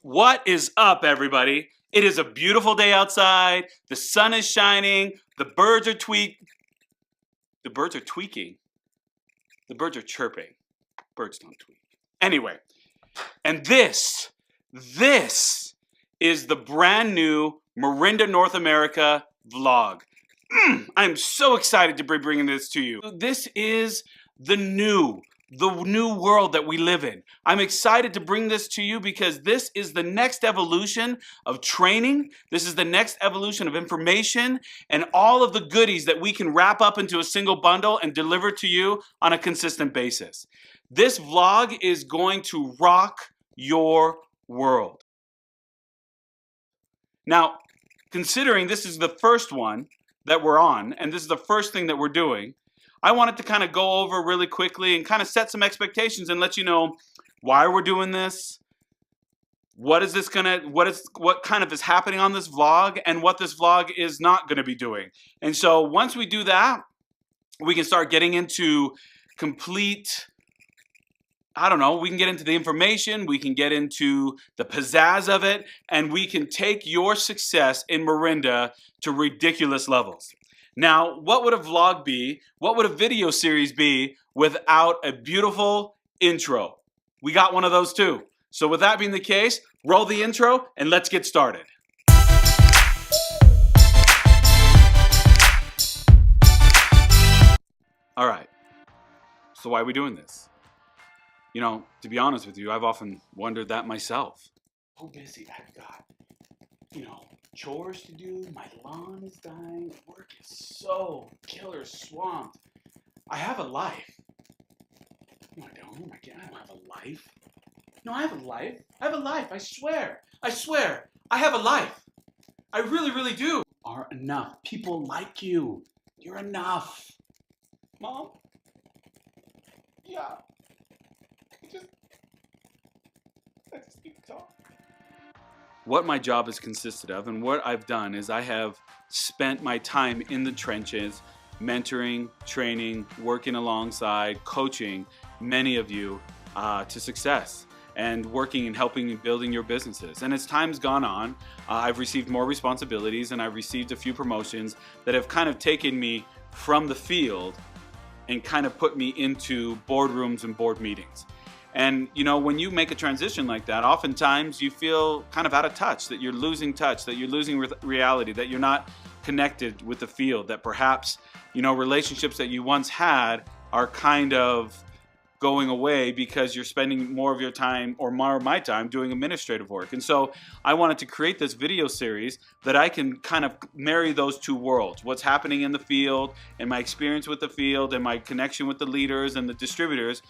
What is up, everybody? It is a beautiful day outside. The sun is shining. The birds are tweaking. The birds are tweaking. The birds are chirping. Birds don't tweak. Anyway, and this is the brand new Morinda North America vlog. I'm so excited to be bringing this to you. This is the new world that we live in. I'm excited to bring this to you because this is the next evolution of training. This is the next evolution of information and all of the goodies that we can wrap up into a single bundle and deliver to you on a consistent basis. This vlog is going to rock your world. Now, considering this is the first one that we're on, and this is the first thing that we're doing, I wanted to kind of go over really quickly and kind of set some expectations and let you know why we're doing this, what kind of is happening on this vlog, and what this vlog is not going to be doing. And so once we do that, we can start getting into complete, we can get into the information, we can get into the pizzazz of it, and we can take your success in Morinda to ridiculous levels. Now, what would a vlog be? What would a video series be without a beautiful intro? We got one of those too. So with that being the case, roll the intro and let's get started. All right, so why are we doing this? You know, to be honest with you, I've often wondered that myself. How busy I've got, chores to do, my lawn is dying, work is so killer swamped. I have a life. No, I don't. I don't have a life. No, I have a life. I have a life. I swear. I have a life. I really, really do. You are enough. People like you. You're enough. Mom? Yeah. I just need to talk. What my job has consisted of and what I've done is I have spent my time in the trenches, mentoring, training, working alongside, coaching many of you to success and working and helping and building your businesses. And as time's gone on, I've received more responsibilities and I've received a few promotions that have kind of taken me from the field and kind of put me into boardrooms and board meetings. And when you make a transition like that, oftentimes you feel kind of out of touch, that you're losing touch, that you're losing reality, that you're not connected with the field, that perhaps, relationships that you once had are kind of going away because you're spending more of your time or more of my time doing administrative work. And so I wanted to create this video series that I can kind of marry those two worlds, what's happening in the field and my experience with the field and my connection with the leaders and the distributors,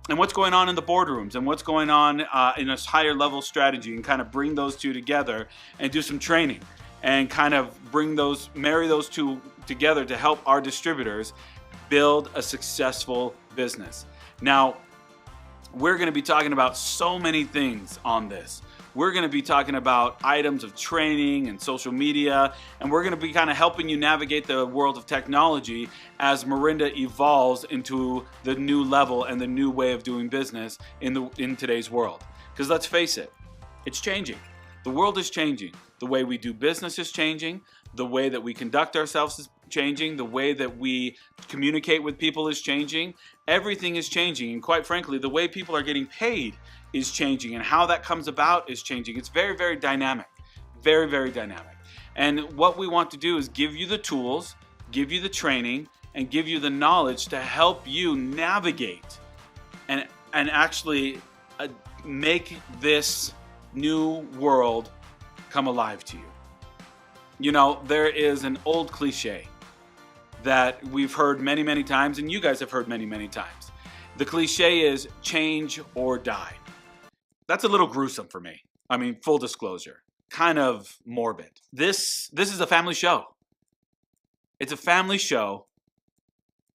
and what's going on in the boardrooms and what's going on in a higher level strategy, and kind of bring those two together and do some training and kind of marry those two together to help our distributors build a successful business. Now, we're going to be talking about so many things on this. We're going to be talking about items of training and social media, and we're going to be kind of helping you navigate the world of technology as Morinda evolves into the new level and the new way of doing business in today's world. Because let's face it, it's changing. The world is changing. The way we do business is changing. The way that we conduct ourselves is changing. The way that we communicate with people is changing. Everything is changing, and quite frankly, the way people are getting paid is changing, and how that comes about is changing. It's very, very dynamic. Very, very dynamic. And what we want to do is give you the tools, give you the training, and give you the knowledge to help you navigate and actually make this new world come alive to you. There is an old cliche that we've heard many, many times, and you guys have heard many, many times. The cliche is change or die. That's a little gruesome for me. I mean, full disclosure, kind of morbid. This is a family show. It's a family show,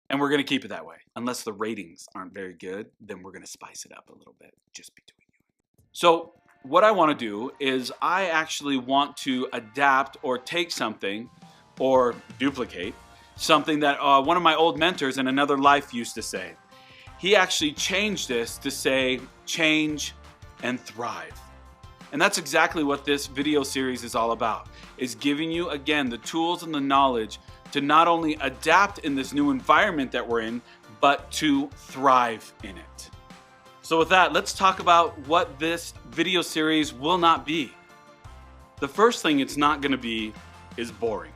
and we're going to keep it that way. Unless the ratings aren't very good, then we're going to spice it up a little bit, just between you. So what I want to do is I actually want to adapt or take something or duplicate something that one of my old mentors in another life used to say. He actually changed this to say, change and thrive. And that's exactly what this video series is all about, is giving you, again, the tools and the knowledge to not only adapt in this new environment that we're in, but to thrive in it. So with that, let's talk about what this video series will not be. The first thing it's not going to be is boring.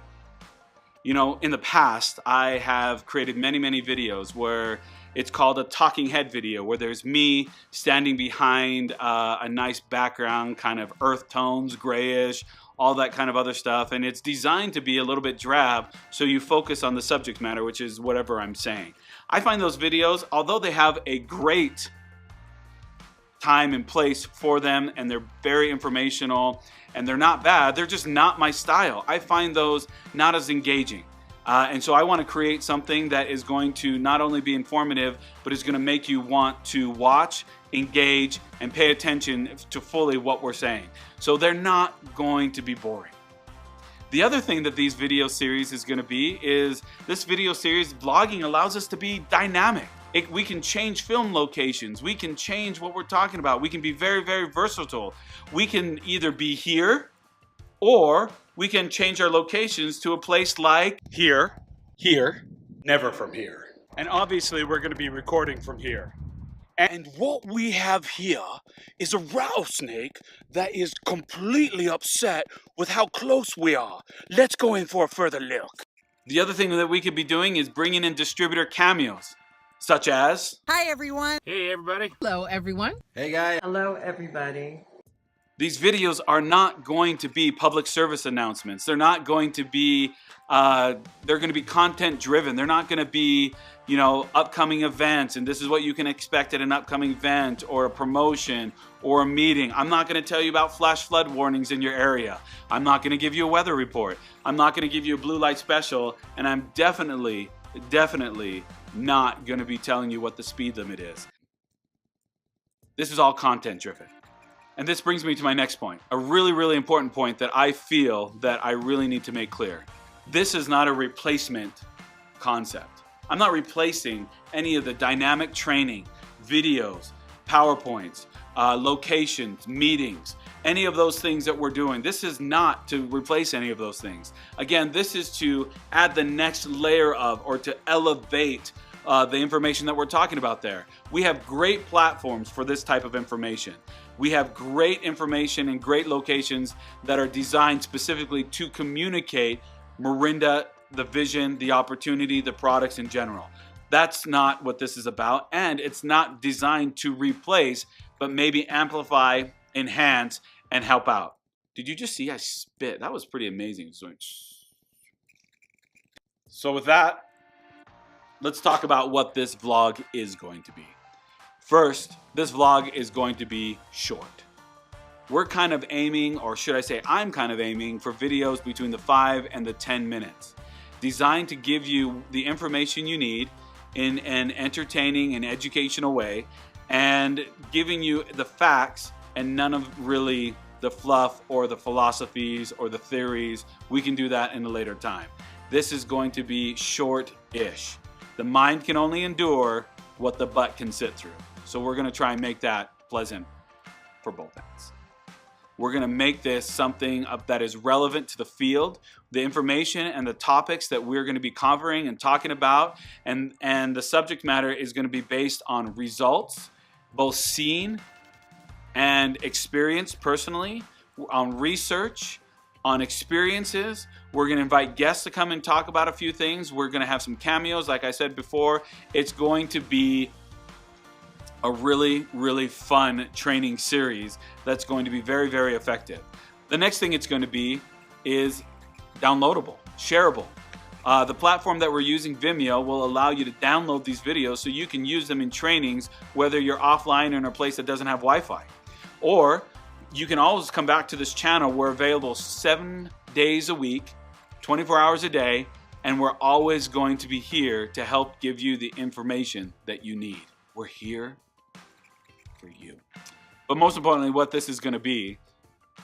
You know, in the past, I have created many videos where it's called a talking head video, where there's me standing behind a nice background, kind of earth tones, grayish, all that kind of other stuff. And it's designed to be a little bit drab, so you focus on the subject matter, which is whatever I'm saying. I find those videos, although they have a great time and place for them, and they're very informational, and they're not bad, they're just not my style. I find those not as engaging. And so I want to create something that is going to not only be informative, but is going to make you want to watch, engage, and pay attention to fully what we're saying. So they're not going to be boring. The other thing that these video series is going to be is this video series, vlogging, allows us to be dynamic. We can change film locations. We can change what we're talking about. We can be very versatile. We can either be here, or we can change our locations to a place like here, never from here. And obviously we're going to be recording from here. And what we have here is a rattlesnake that is completely upset with how close we are. Let's go in for a further look. The other thing that we could be doing is bringing in distributor cameos, such as... Hi everyone. Hey everybody. Hello everyone. Hey guys. Hello everybody. These videos are not going to be public service announcements. They're not going to be, they're going to be content driven. They're not going to be, you know, upcoming events, and this is what you can expect at an upcoming event or a promotion or a meeting. I'm not going to tell you about flash flood warnings in your area. I'm not going to give you a weather report. I'm not going to give you a blue light special, and I'm definitely not going to be telling you what the speed limit is. This is all content driven. And this brings me to my next point, a really important point that I feel that I really need to make clear. This is not a replacement concept. I'm not replacing any of the dynamic training, videos, PowerPoints, locations, meetings, any of those things that we're doing. This is not to replace any of those things. Again, this is to add the next layer of, or to elevate the information that we're talking about there. We have great platforms for this type of information. We have great information and great locations that are designed specifically to communicate Morinda, the vision, the opportunity, the products in general. That's not what this is about, and it's not designed to replace, but maybe amplify, enhance, and help out. Did you just see I spit? That was pretty amazing. So with that, let's talk about what this vlog is going to be. First, this vlog is going to be short. We're kind of aiming, or should I say I'm kind of aiming, for videos between the 5 and the 10 minutes, designed to give you the information you need in an entertaining and educational way, and giving you the facts and none of really the fluff or the philosophies or the theories. We can do that in a later time. This is going to be short-ish. The mind can only endure what the butt can sit through. So we're going to try and make that pleasant for both ends. We're going to make this something that is relevant to the field, the information and the topics that we're going to be covering and talking about, and the subject matter is going to be based on results, both seen and experienced personally, on research, on experiences. We're going to invite guests to come and talk about a few things. We're going to have some cameos, like I said before. It's going to be a really fun training series that's going to be very effective. The next thing it's going to be is downloadable, shareable. The platform that we're using, Vimeo, will allow you to download these videos so you can use them in trainings, whether you're offline or in a place that doesn't have Wi-Fi. Or you can always come back to this channel. We're available 7 days a week, 24 hours a day, and we're always going to be here to help give you the information that you need. We're here for you. But most importantly, what this is going to be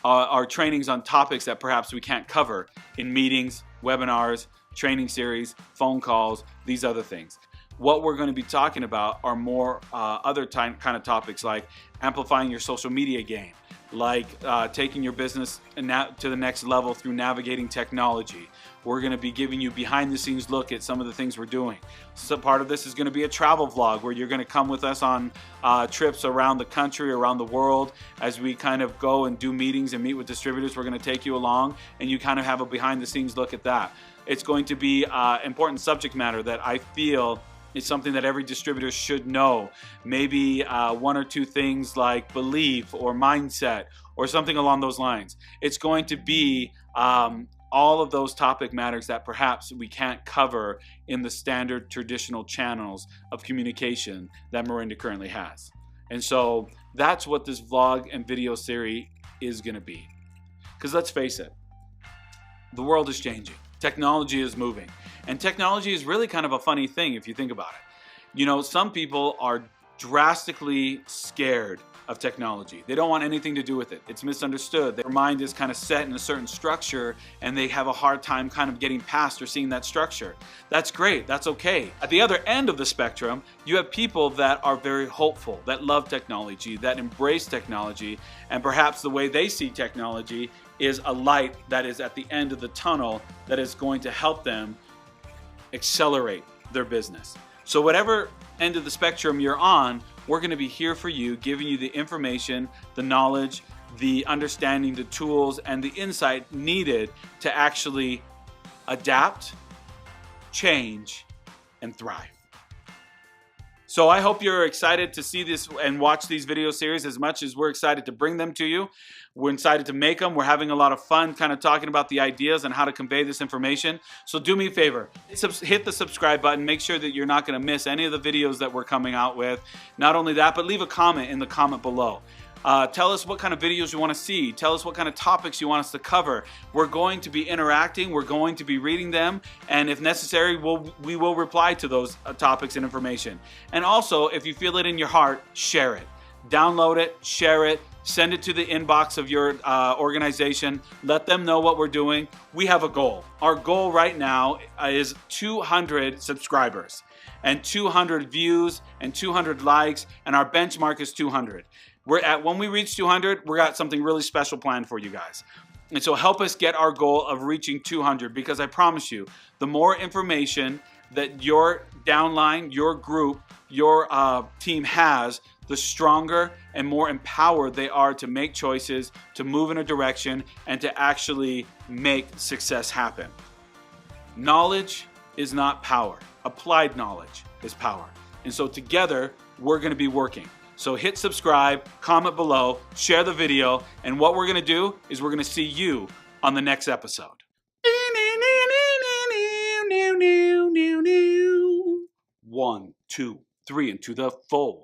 are trainings on topics that perhaps we can't cover in meetings, webinars, training series, phone calls, these other things. What we're going to be talking about are more other kind of topics like amplifying your social media game, like taking your business to the next level through navigating technology. We're going to be giving you behind the scenes look at some of the things we're doing. So part of this is going to be a travel vlog where you're going to come with us on trips around the country, around the world. As we kind of go and do meetings and meet with distributors, we're going to take you along and you kind of have a behind the scenes look at that. It's going to be important subject matter that I feel is something that every distributor should know. Maybe one or two things like belief or mindset or something along those lines. It's going to be all of those topic matters that perhaps we can't cover in the standard traditional channels of communication that Morinda currently has. And so that's what this vlog and video series is going to be. Because let's face it, the world is changing. Technology is moving. And technology is really kind of a funny thing if you think about it. You know, some people are drastically scared of technology. They don't want anything to do with it. It's misunderstood. Their mind is kind of set in a certain structure and they have a hard time kind of getting past or seeing that structure. That's great. That's okay. At the other end of the spectrum, you have people that are very hopeful, that love technology, that embrace technology, and perhaps the way they see technology is a light that is at the end of the tunnel that is going to help them accelerate their business. So whatever end of the spectrum you're on, we're going to be here for you, giving you the information, the knowledge, the understanding, the tools, and the insight needed to actually adapt, change, and thrive. So I hope you're excited to see this and watch these video series as much as we're excited to bring them to you. We're excited to make them. We're having a lot of fun kind of talking about the ideas and how to convey this information. So do me a favor, hit the subscribe button. Make sure that you're not going to miss any of the videos that we're coming out with. Not only that, but leave a comment in the comment below. Tell us what kind of videos you want to see. Tell us what kind of topics you want us to cover. We're going to be interacting. We're going to be reading them. And if necessary, we will reply to those topics and information. And also, if you feel it in your heart, share it. Download it, share it, send it to the inbox of your organization. Let them know what we're doing. We have a goal. Our goal right now is 200 subscribers and 200 views and 200 likes, and our benchmark is 200. When we reach 200, we got something really special planned for you guys. And so help us get our goal of reaching 200, because I promise you, the more information that your downline, your group, your team has, the stronger and more empowered they are to make choices, to move in a direction, and to actually make success happen. Knowledge is not power. Applied knowledge is power. And so together, we're going to be working. So hit subscribe, comment below, share the video, and what we're going to do is we're going to see you on the next episode. 1, 2, 3, and to the 4.